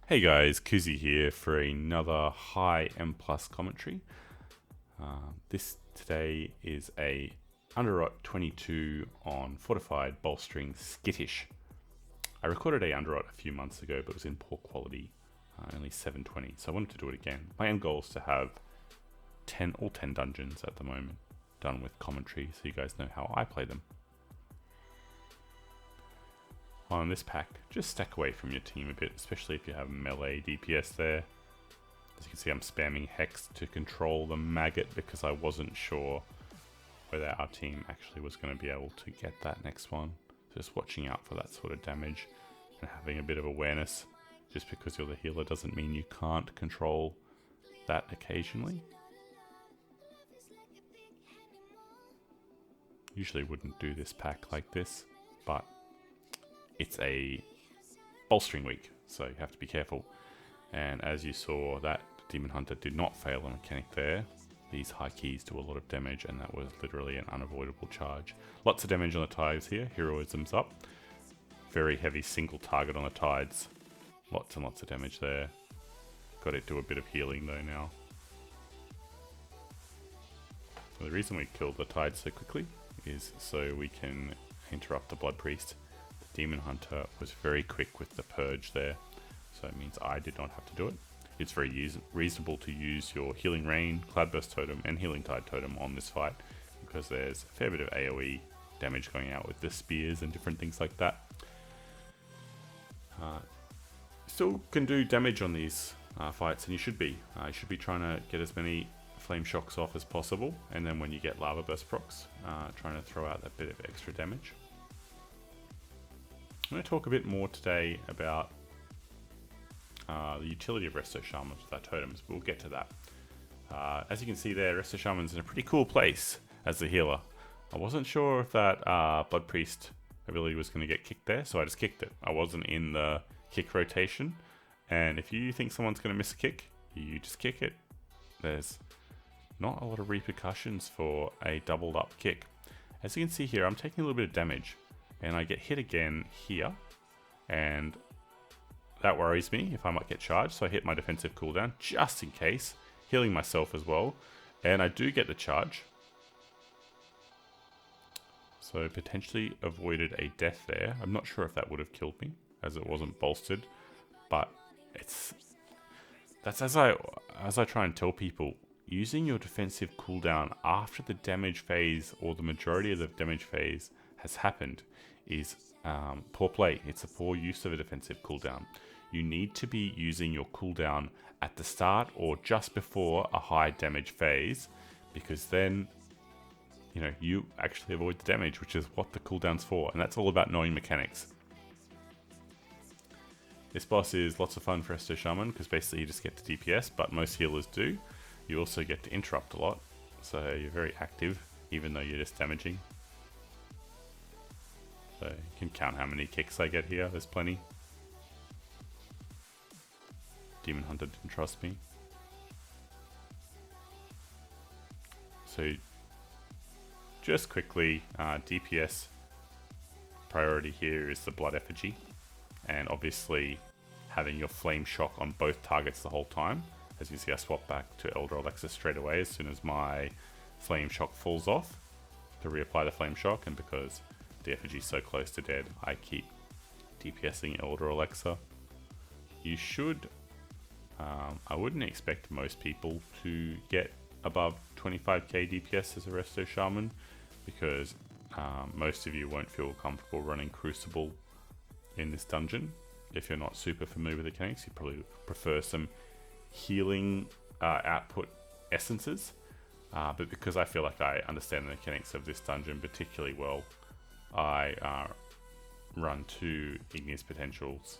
Hey guys, Koozie here for another high M plus commentary. This today is a Underrot 22 on Fortified Bolstering Skittish. I recorded a Underrot a few months ago, but it was in poor quality, only 720, so I wanted to do it again. My end goal is to have all 10 dungeons at the moment done with commentary, so you guys know how I play them. On this pack, just stack away from your team a bit, especially if you have melee DPS there. As you can see, I'm spamming Hex to control the maggot because I wasn't sure whether our team actually was going to be able to get that next one. So just watching out for that sort of damage and having a bit of awareness. Just because you're the healer doesn't mean you can't control that occasionally. Usually wouldn't do this pack like this, but it's a bolstering week, so you have to be careful. And as you saw, that Demon Hunter did not fail a mechanic there. These high keys do a lot of damage, and that was literally an unavoidable charge. Lots of damage on the tides here, heroism's up. Very heavy single target on the tides. Lots and lots of damage there. Got it do a bit of healing though now. So the reason we killed the tide so quickly is so we can interrupt the Blood Priest. Demon Hunter was very quick with the purge there, so it means I did not have to do it. It's very reasonable to use your Healing Rain, Cloudburst Totem, and Healing Tide Totem on this fight, because there's a fair bit of AoE damage going out with the spears and different things like that. Still can do damage on these fights, and you should be. You should be trying to get as many flame shocks off as possible, and then when you get lava burst procs, trying to throw out that bit of extra damage. I'm going to talk a bit more today about the utility of Resto Shaman with our totems, but we'll get to that. As you can see there, Resto Shaman's in a pretty cool place as the healer. I wasn't sure if that Blood Priest ability was going to get kicked there, so I just kicked it. I wasn't in the kick rotation, and if you think someone's going to miss a kick, you just kick it. There's not a lot of repercussions for a doubled up kick. As you can see here, I'm taking a little bit of damage, and I get hit again here, and that worries me if I might get charged, so I hit my defensive cooldown just in case, healing myself as well, and I do get the charge. So potentially avoided a death there. I'm not sure if that would have killed me, as it wasn't bolstered, but that's as I try and tell people, using your defensive cooldown after the damage phase, or the majority of the damage phase has happened, is poor play. It's a poor use of a defensive cooldown. You need to be using your cooldown at the start or just before a high damage phase, because then you actually avoid the damage, which is what the cooldown's for, and that's all about knowing mechanics. This boss is lots of fun for Resto Shaman because basically you just get to DPS, but most healers do. You also get to interrupt a lot, so you're very active even though you're just damaging. So you can count how many kicks I get here, there's plenty. Demon Hunter didn't trust me. So just quickly, DPS priority here is the Blood Effigy, and obviously having your Flame Shock on both targets the whole time. As you can see, I swap back to Elder Alexa straight away as soon as my Flame Shock falls off to reapply the Flame Shock, and because the effigy is so close to dead, I keep DPSing Elder Alexa. You should, I wouldn't expect most people to get above 25k DPS as a Resto Shaman, because most of you won't feel comfortable running Crucible in this dungeon. If you're not super familiar with the mechanics, you probably prefer some healing output essences, but because I feel like I understand the mechanics of this dungeon particularly well, I run 2 Igneous Potentials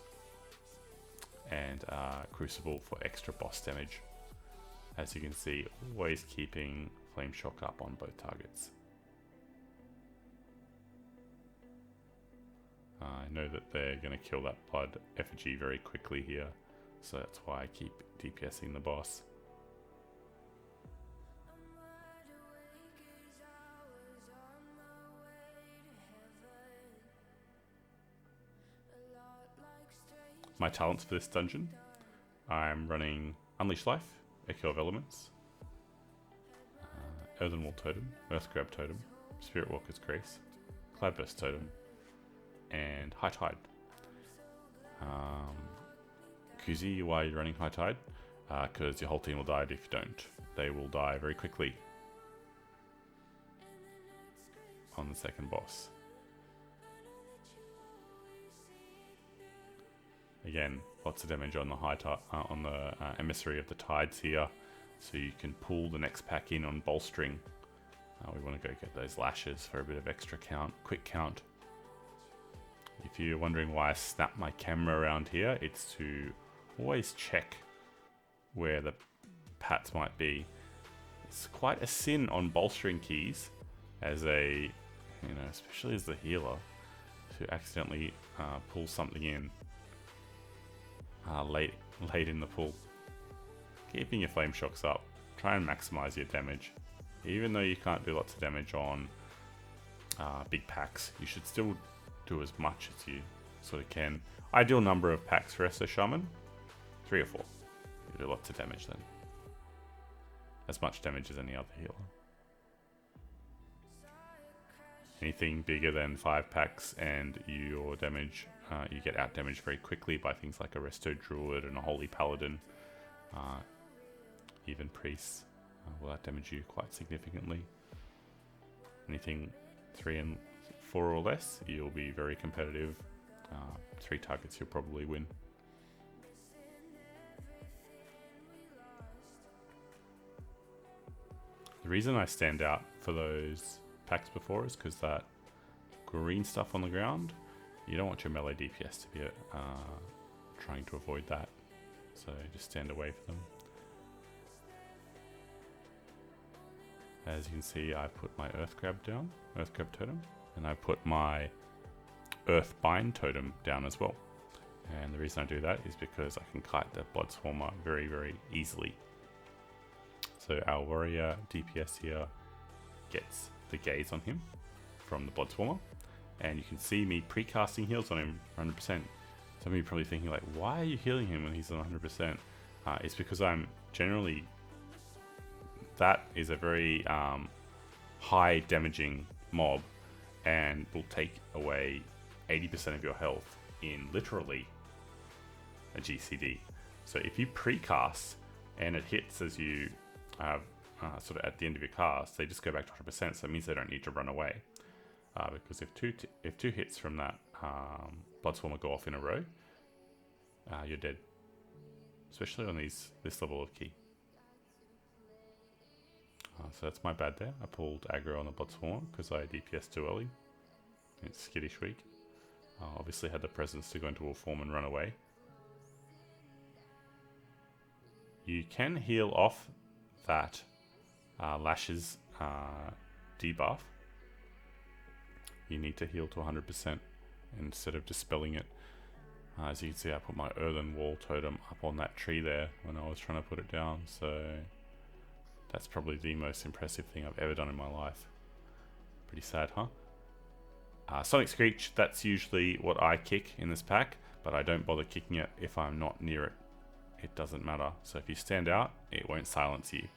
and Crucible for extra boss damage. As you can see, always keeping Flame Shock up on both targets. I know that they're going to kill that Blood Effigy very quickly here, so that's why I keep DPSing the boss. My talents for this dungeon I'm running Unleash Life, Echo of Elements, Earthen Wall Totem, Earthgrab Totem, Spiritwalker's Grace, Cloudburst Totem, and Hightide. Koozie, why are you running Hightide? Because your whole team will die if you don't. They will die very quickly on the second boss. Again, lots of damage on the emissary of the tides here, so you can pull the next pack in on bolstering. We want to go get those lashes for a bit of extra count, quick count. If you're wondering why I snap my camera around here, it's to always check where the pats might be. It's quite a sin on bolstering keys as a, especially as the healer, to accidentally pull something in late in the pull. Keeping your flame shocks up, try and maximize your damage. Even though you can't do lots of damage on big packs, you should still do as much as you sort of can. Ideal number of packs for Resto Shaman, 3 or 4. You do lots of damage then. As much damage as any other healer. Anything bigger than 5 packs and your damage, you get out damaged very quickly by things like a Resto Druid and a Holy Paladin. Even priests will out damage you quite significantly. Anything 3 and 4 or less, you'll be very competitive. 3 targets, you'll probably win. The reason I stand out for those packs before is because that green stuff on the ground, you don't want your melee DPS to be trying to avoid that. So just stand away from them. As you can see, I put my Earthgrab down, Earthgrab Totem, and I put my Earthbind Totem down as well. And the reason I do that is because I can kite the Bloodswarmer very, very easily. So our warrior DPS here gets the gaze on him from the Bloodswarmer, and you can see me pre-casting heals on him 100%. Some of you are probably thinking like, why are you healing him when he's on 100%? It's because I'm generally, that is a very high damaging mob and will take away 80% of your health in literally a GCD. So if you pre-cast and it hits as you sort of at the end of your cast, they just go back to 100%, so it means they don't need to run away. Because if two hits from that Bloodswarmer go off in a row, you're dead. Especially on this level of key. So that's my bad there. I pulled aggro on the Bloodswarmer because I DPS too early. It's skittish weak. Obviously had the presence to go into wolf form and run away. You can heal off that lashes debuff. You need to heal to 100% instead of dispelling it. As you can see, I put my Earthen Wall Totem up on that tree there when I was trying to put it down, so that's probably the most impressive thing I've ever done in my life. Pretty sad, huh? Sonic Screech, that's usually what I kick in this pack, but I don't bother kicking it if I'm not near it. It doesn't matter. So if you stand out, it won't silence you.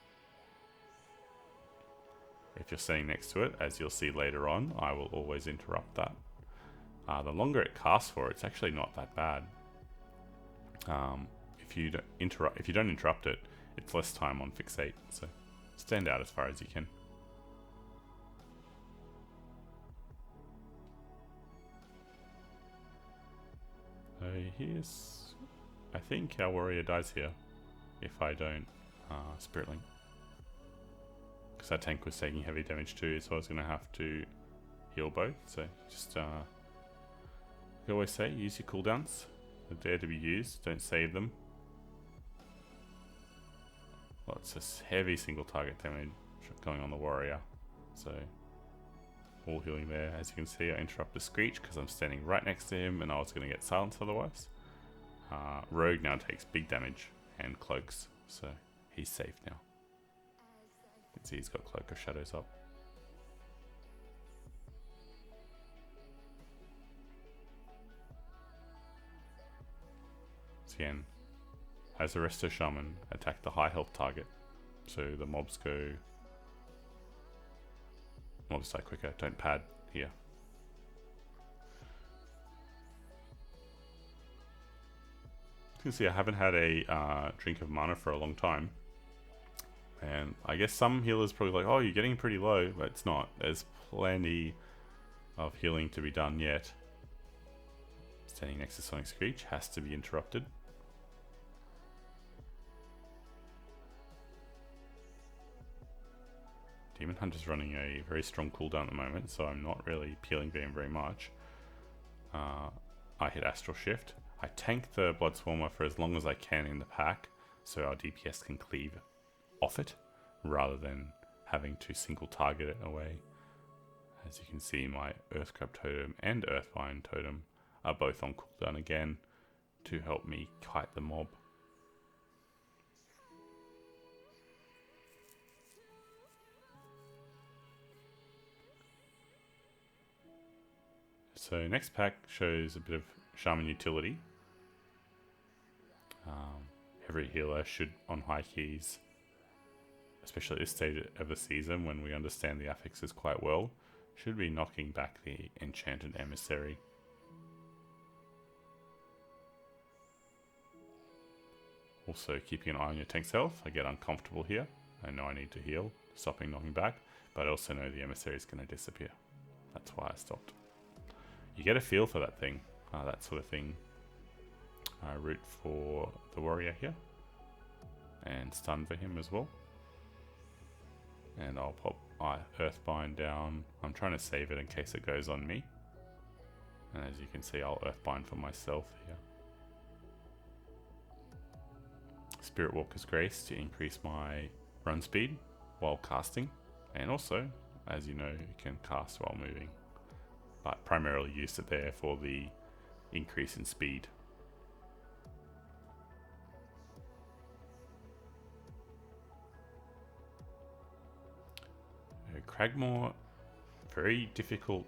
If you're standing next to it, as you'll see later on, I will always interrupt that. The longer it casts for, it's actually not that bad. If you don't interrupt it, it's less time on fixate. So stand out as far as you can. So here's, I think our warrior dies here if I don't Spirit Link. Because that tank was taking heavy damage too, so I was going to have to heal both. So just, I always say, use your cooldowns. They're there to be used, don't save them. Lots of heavy single target damage going on the warrior. So, all healing there. As you can see, I interrupt the Screech because I'm standing right next to him and I was going to get silenced otherwise. Rogue now takes big damage and cloaks, so he's safe now. You can see he's got Cloak of Shadows up. So again, as a Resto Shaman, attack the high health target. So the mobs die quicker, don't pad here. You can see I haven't had a drink of mana for a long time. And I guess some healers probably like, oh, you're getting pretty low, but it's not. There's plenty of healing to be done yet. Standing next to Sonic Screech has to be interrupted. Demon Hunter's running a very strong cooldown at the moment, so I'm not really peeling very much. I hit Astral Shift. I tank the Blood Swarmer for as long as I can in the pack, so our DPS can cleave off it, rather than having to single target it away. As you can see, my Earthgrab Totem and Earthbind Totem are both on cooldown again to help me kite the mob. So next pack shows a bit of Shaman utility. Every healer should, on high keys, especially at this stage of the season when we understand the affixes quite well, should be knocking back the Enchanted Emissary. Also keeping an eye on your tank's health. I get uncomfortable here. I know I need to heal, stopping knocking back, but I also know the Emissary is going to disappear. That's why I stopped. You get a feel for that thing, that sort of thing. Root for the warrior here, and stun for him as well. And I'll pop Earthbind down. I'm trying to save it in case it goes on me. And as you can see, I'll Earthbind for myself here. Spiritwalker's Grace to increase my run speed while casting, and also, as you know, you can cast while moving, but primarily used it there for the increase in speed. Craigmore, very difficult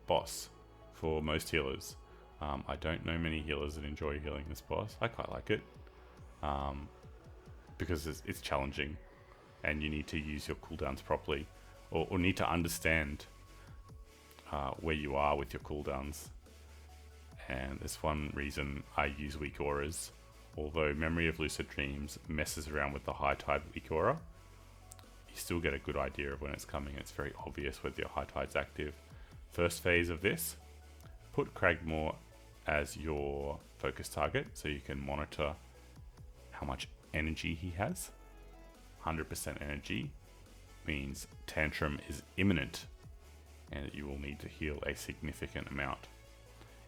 boss for most healers. I don't know many healers that enjoy healing this boss. I quite like it because it's challenging and you need to use your cooldowns properly, or need to understand where you are with your cooldowns. And that's one reason I use weak auras. Although Memory of Lucid Dreams messes around with the Hightide weak aura, you still get a good idea of when it's coming. It's very obvious whether your Hightide active. First phase of this, put Craigmore as your focus target so you can monitor how much energy he has. 100% energy means Tantrum is imminent and you will need to heal a significant amount.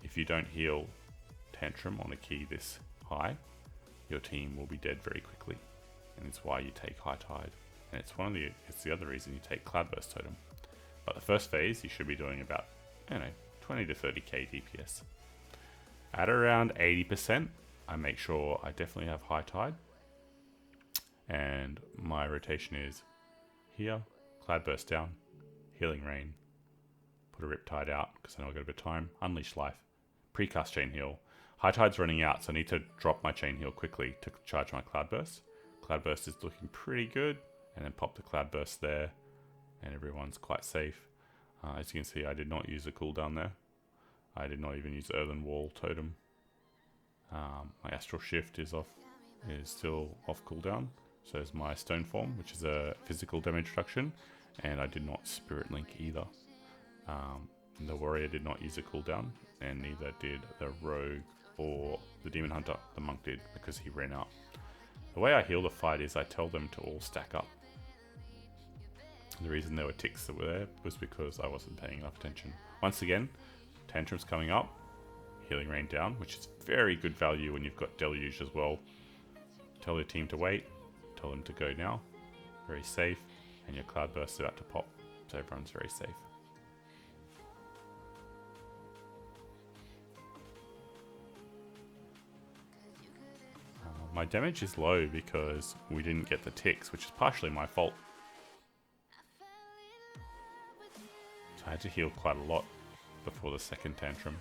If you don't heal Tantrum on a key this high, your team will be dead very quickly, and it's why you take Hightide. And it's the other reason you take Cloudburst Totem. But the first phase, you should be doing about, 20 to 30k DPS. At around 80%, I make sure I definitely have Hightide. And my rotation is here, Cloudburst down, Healing Rain, put a Riptide out, because I know I've got a bit of time, Unleash Life, precast Chain Heal. Hightide's running out, so I need to drop my Chain Heal quickly to charge my Cloudburst. Cloudburst is looking pretty good. And then pop the Cloudburst there, and everyone's quite safe. As you can see, I did not use a cooldown there. I did not even use Earthen Wall Totem. My Astral Shift is still off cooldown. So is my Stone Form, which is a physical damage reduction, and I did not Spirit Link either. The Warrior did not use a cooldown, and neither did the Rogue or the Demon Hunter. The Monk did, because he ran out. The way I heal the fight is I tell them to all stack up. The reason there were ticks that were there was because I wasn't paying enough attention. Once again, Tantrum's coming up, Healing Rain down, which is very good value when you've got Deluge as well. Tell your team to wait, tell them to go now, very safe, and your Cloudburst is about to pop, so everyone's very safe. My damage is low because we didn't get the ticks, which is partially my fault. So I had to heal quite a lot before the second Tantrum.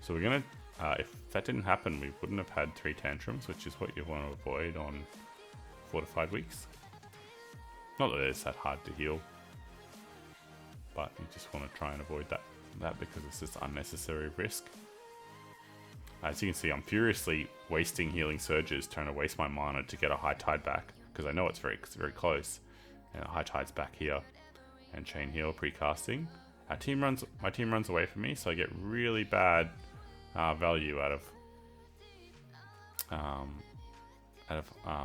So we're going to if that didn't happen, we wouldn't have had 3 tantrums, which is what you want to avoid on fortified weeks. Not that it's that hard to heal, but you just want to try and avoid that because it's just unnecessary risk. As you can see, I'm furiously wasting healing surges, trying to waste my mana to get a Hightide back, because I know it's very close. And Hightide back here, and chain heal pre-casting. My team runs away from me, so I get really bad value out of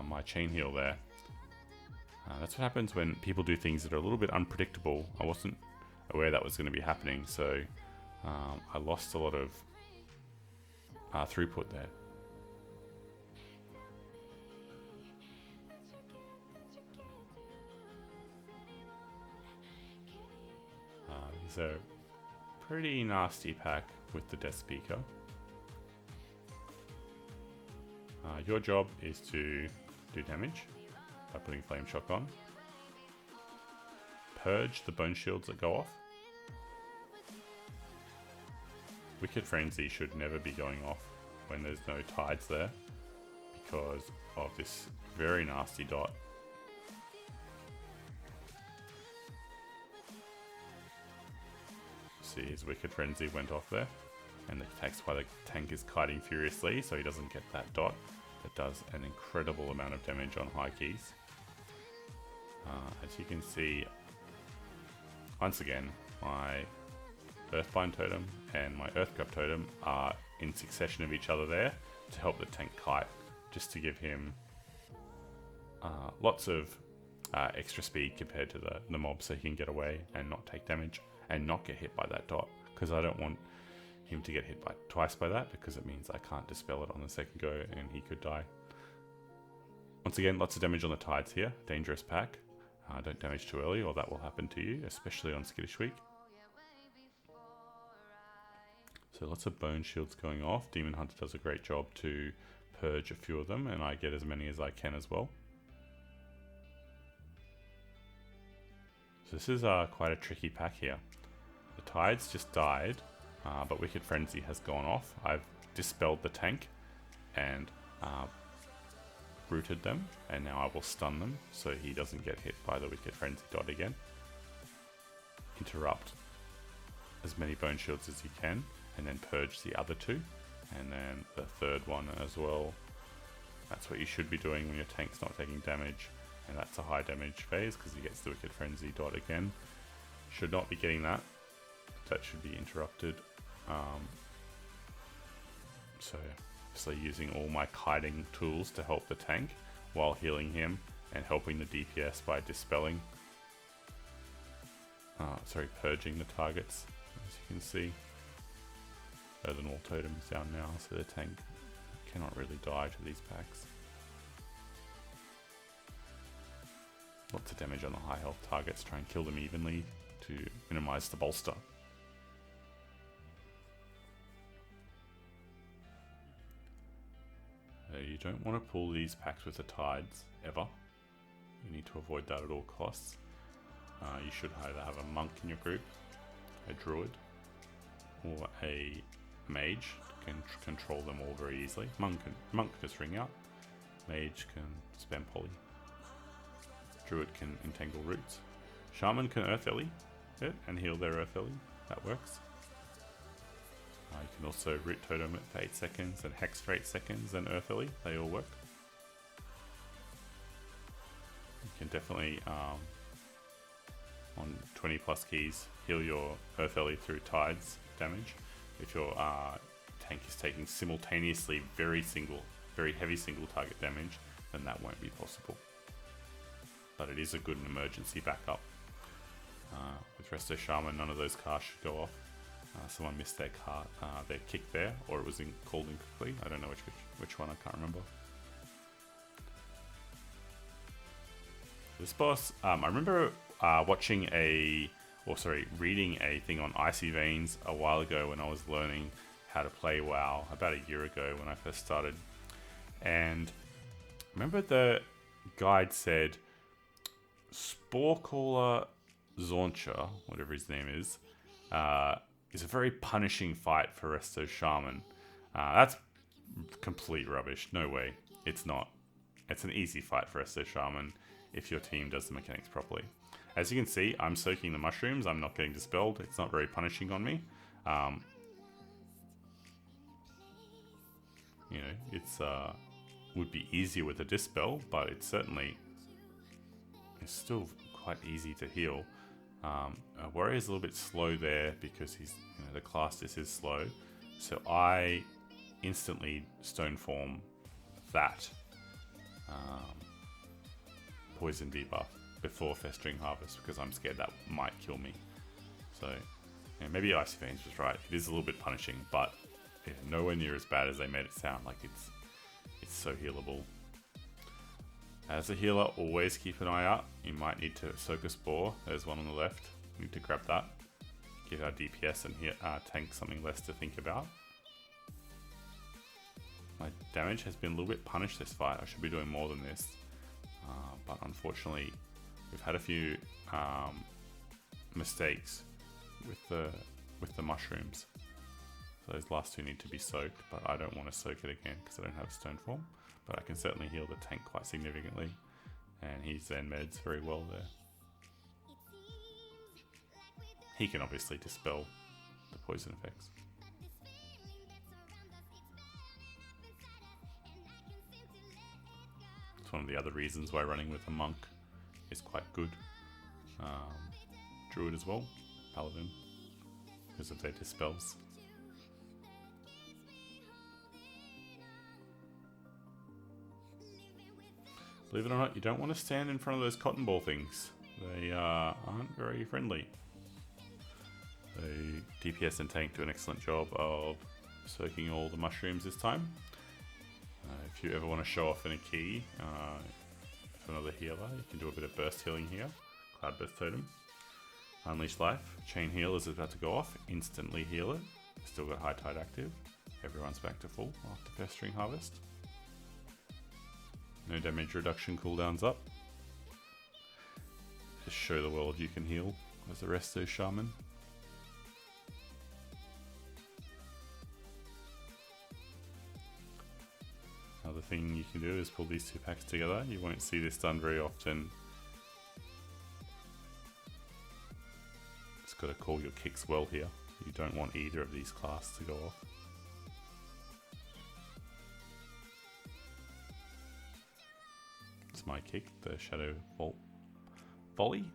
my chain heal there. That's what happens when people do things that are a little bit unpredictable. I wasn't aware that was going to be happening, so I lost a lot of throughput there. He's a pretty nasty pack with the Death Speaker. Your job is to do damage by putting Flame Shock on. Purge the bone shields that go off. Wicked Frenzy should never be going off when there's no tides there because of this very nasty dot. See, his Wicked Frenzy went off there, and that's why the tank is kiting furiously, so he doesn't get that dot. That does an incredible amount of damage on high keys. As you can see, once again, my Earthbind Totem and my Earthgrab Totem are in succession of each other there to help the tank kite, just to give him lots of extra speed compared to the mob, so he can get away and not take damage and not get hit by that dot, because I don't want him to get hit twice by that, because it means I can't dispel it on the second go and he could die. Once again, lots of damage on the tides here. Dangerous pack. Don't damage too early or that will happen to you, especially on Skittish Week. So lots of bone shields going off. Demon Hunter does a great job to purge a few of them, and I get as many as I can as well. So this is quite a tricky pack here. The tides just died, but Wicked Frenzy has gone off. I've dispelled the tank and rooted them, and now I will stun them so he doesn't get hit by the Wicked Frenzy dot again. Interrupt as many bone shields as you can, and then purge the other two, and then the third one as well. That's what you should be doing when your tank's not taking damage, and that's a high damage phase because he gets the Wicked Frenzy dot again. Should not be getting that. That should be interrupted. So using all my kiting tools to help the tank while healing him and helping the DPS by dispelling, purging the targets, as you can see. Earthern Wall Totem is down now, so the tank cannot really die to these packs. Lots of damage on the high health targets, try and kill them evenly to minimize the bolster. You don't want to pull these packs with the tides, ever. You need to avoid that at all costs. You should either have a monk in your group, a druid, or a mage can control them all very easily. Monk can just ring out. Mage can spam poly. Druid can entangle roots. Shaman can Earth Ellie it and heal their Earth Ellie. That works. You can also root totem it for 8 seconds and hex for 8 seconds and Earth Ellie. They all work. You can definitely on 20 plus keys heal your Earth Ellie through tides damage. If your tank is taking simultaneously very heavy single target damage, then that won't be possible. But it is a good emergency backup. With Resto Shaman, none of those cars should go off. Someone missed their kick there, or it was called in quickly. I don't know which one, I can't remember. This boss, I remember reading a thing on Icy Veins a while ago when I was learning how to play WoW, about a year ago when I first started. And I remember the guide said Sporecaller Zauncher, whatever his name is a very punishing fight for Resto Shaman. That's complete rubbish. No way. It's not. It's an easy fight for Resto Shaman if your team does the mechanics properly. As you can see, I'm soaking the mushrooms. I'm not getting dispelled. It's not very punishing on me. You know, it's would be easier with a dispel, but it's certainly still quite easy to heal. Warrior's a little bit slow there because he's, you know, the class is slow. So I instantly stone form that poison debuff before Festering Harvest because I'm scared that might kill me. So yeah, maybe Icy Veins was right. It is a little bit punishing, but yeah, nowhere near as bad as they made it sound. Like it's so healable. As a healer, always keep an eye out. You might need to soak a spore. There's one on the left. We need to grab that. Give our DPS and tank something less to think about. My damage has been a little bit punished this fight. I should be doing more than this. But unfortunately, we've had a few mistakes with the mushrooms. So those last two need to be soaked, but I don't want to soak it again because I don't have stone form. But I can certainly heal the tank quite significantly. And he Zen meds very well there. He can obviously dispel the poison effects. It's one of the other reasons why running with a monk is quite good. Druid as well, paladin, because of their dispels. Believe it or not, you don't want to stand in front of those cotton ball things. They aren't very friendly. The DPS and tank do an excellent job of soaking all the mushrooms this time. If you ever want to show off in a key for another healer, you can do a bit of burst healing here. Cloudburst Totem. Unleash Life. Chain Heal is about to go off. Instantly heal it. Still got Hightide active. Everyone's back to full after Festering Harvest. No damage reduction cooldowns up. Just show the world you can heal as a Resto Shaman. Another thing you can do is pull these two packs together. You won't see this done very often. Just got to call your kicks well here. You don't want either of these classes to go off. It's my kick, the Shadow Volley.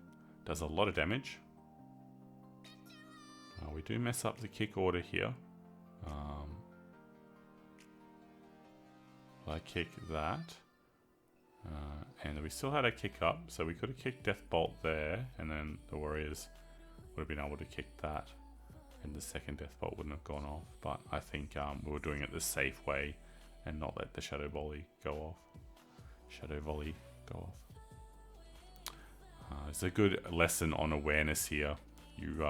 Does a lot of damage. We do mess up the kick order here. I kick that. And we still had a kick up, so we could have kicked Death Bolt there, and then the Warriors would have been able to kick that, and the second Death Bolt wouldn't have gone off. But I think we were doing it the safe way and not let the Shadow Volley go off. It's a good lesson on awareness here. You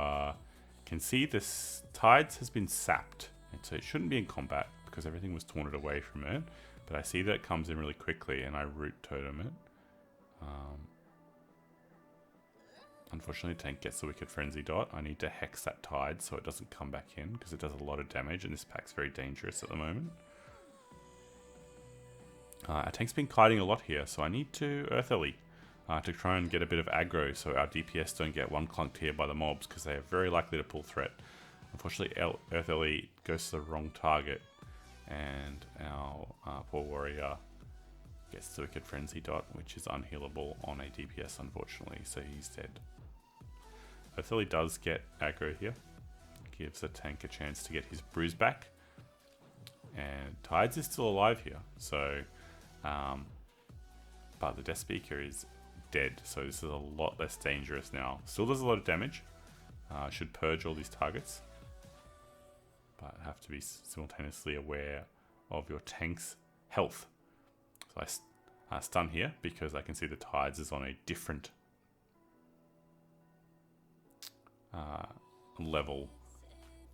can see this Tides has been sapped, and so it shouldn't be in combat because everything was taunted away from it. But I see that it comes in really quickly, and I root totem it. Unfortunately, tank gets the Wicked Frenzy dot. I need to hex that Tide so it doesn't come back in because it does a lot of damage, and this pack's very dangerous at the moment. Our tank's been kiting a lot here, so I need to Earth Ellie to try and get a bit of aggro so our DPS don't get one clunked here by the mobs because they are very likely to pull threat. Unfortunately, Earth Ellie goes to the wrong target, and our poor warrior gets the Wicked Frenzy dot, which is unhealable on a DPS, unfortunately, so he's dead. Earth Ellie does get aggro here, gives the tank a chance to get his bruise back, and Tides is still alive here, so but the Death Speaker is dead, so this is a lot less dangerous now. Still does a lot of damage. Should purge all these targets, but have to be simultaneously aware of your tank's health. So I stun here because I can see the Tides is on a different level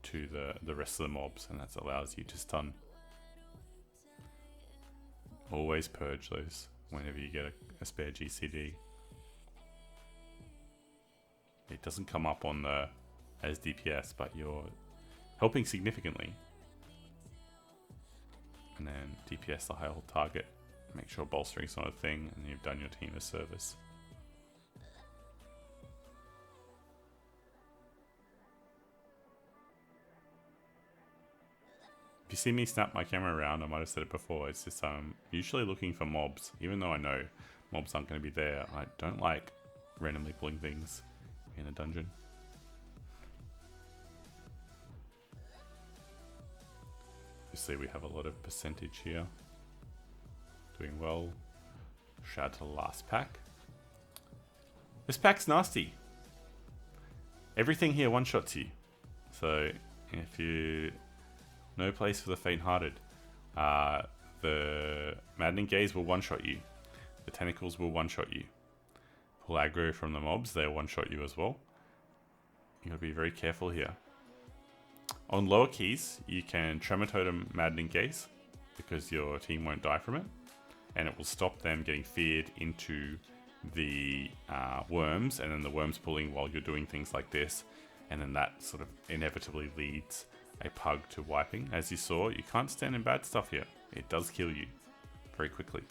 to the rest of the mobs, and that allows you to stun. Always purge those whenever you get a spare GCD. It doesn't come up on the as DPS, but you're helping significantly. and then DPS the high hold target. Make sure bolstering's not a thing, and you've done your team a service. If you see me snap my camera around, I might have said it before, it's just I'm usually looking for mobs. Even though I know mobs aren't going to be there, I don't like randomly pulling things in a dungeon. Obviously we have a lot of percentage here. Doing well. Shout out to the last pack. This pack's nasty. Everything here one-shots you. So if you... No place for the faint-hearted. The Maddening Gaze will one-shot you. The Tentacles will one-shot you. Pull aggro from the mobs, they'll one-shot you as well. You gotta be very careful here. On lower keys, you can Tremor Totem Maddening Gaze, because your team won't die from it. And it will stop them getting feared into the worms, and then the worms pulling while you're doing things like this. And then that sort of inevitably leads a pug to wiping. As you saw, you can't stand in bad stuff here. It does kill you very quickly.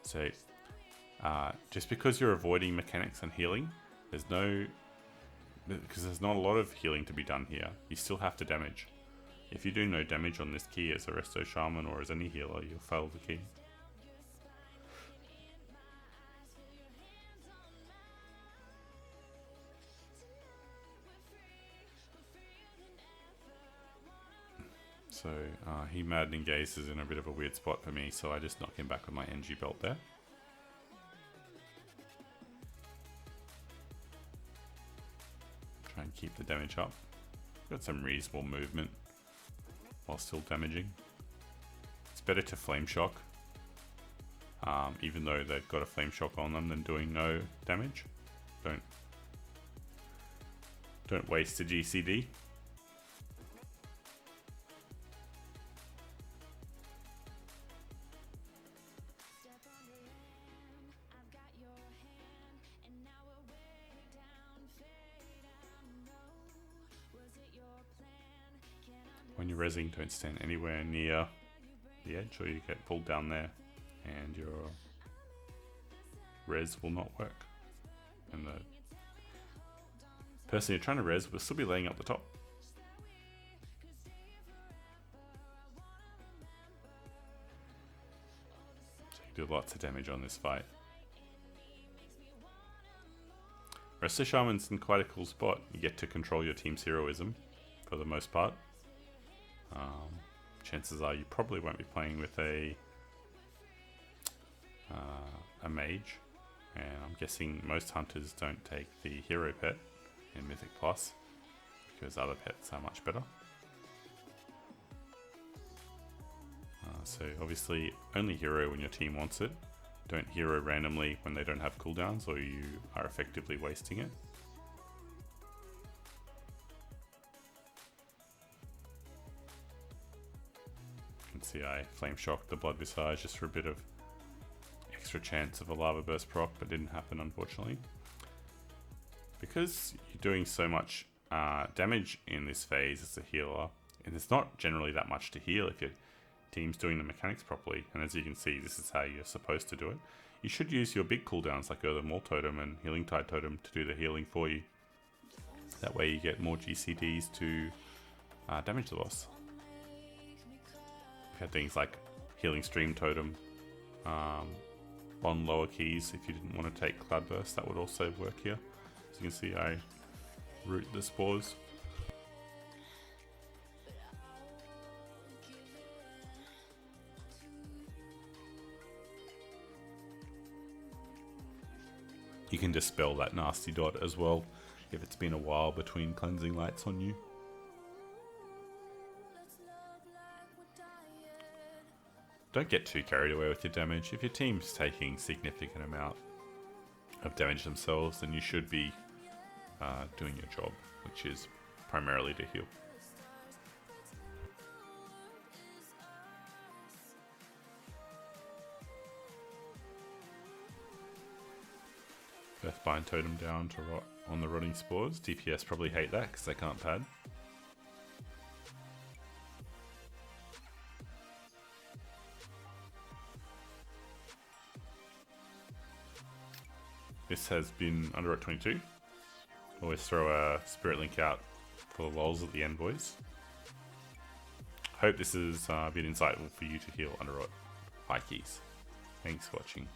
So just because you're avoiding mechanics and healing, because there's not a lot of healing to be done here, you still have to damage. If you do no damage on this key as a Resto Shaman or as any healer, you'll fail the key. So he Maddening Gaze is in a bit of a weird spot for me, so I just knock him back with my NG belt there. Try and keep the damage up. Got some reasonable movement while still damaging. It's better to Flame Shock, even though they've got a Flame Shock on them, than doing no damage. Don't waste a GCD. When you're rezzing, don't stand anywhere near the edge or you get pulled down there and your res will not work. And the person you're trying to res will still be laying up the top. So you do lots of damage on this fight. Resto Shaman's in quite a cool spot. You get to control your team's heroism for the most part. Chances are you probably won't be playing with a mage, and I'm guessing most hunters don't take the hero pet in Mythic Plus because other pets are much better. So obviously only hero when your team wants it. Don't hero randomly when they don't have cooldowns or you are effectively wasting it. See, I Flame Shocked the Blood Visage just for a bit of extra chance of a Lava Burst proc, but didn't happen unfortunately. Because you're doing so much damage in this phase as a healer, and there's not generally that much to heal if your team's doing the mechanics properly, and as you can see, this is how you're supposed to do it. You should use your big cooldowns like Earthern Wall Totem and Healing Tide Totem to do the healing for you. That way you get more GCDs to damage the boss. Had things like Healing Stream Totem on lower keys. If you didn't want to take Cloudburst, that would also work here. As you can see, I root the spores. You can dispel that nasty dot as well if it's been a while between cleansing lights on you. Don't get too carried away with your damage. If your team's taking significant amount of damage themselves, then you should be doing your job, which is primarily to heal. Earthbind Totem down to rot on the rotting spores. DPS probably hate that because they can't pad. this has been Underrot 22. Always throw a Spirit Link out for the lols at the end, boys. Hope this has been insightful for you to heal Underrot high keys. Thanks for watching.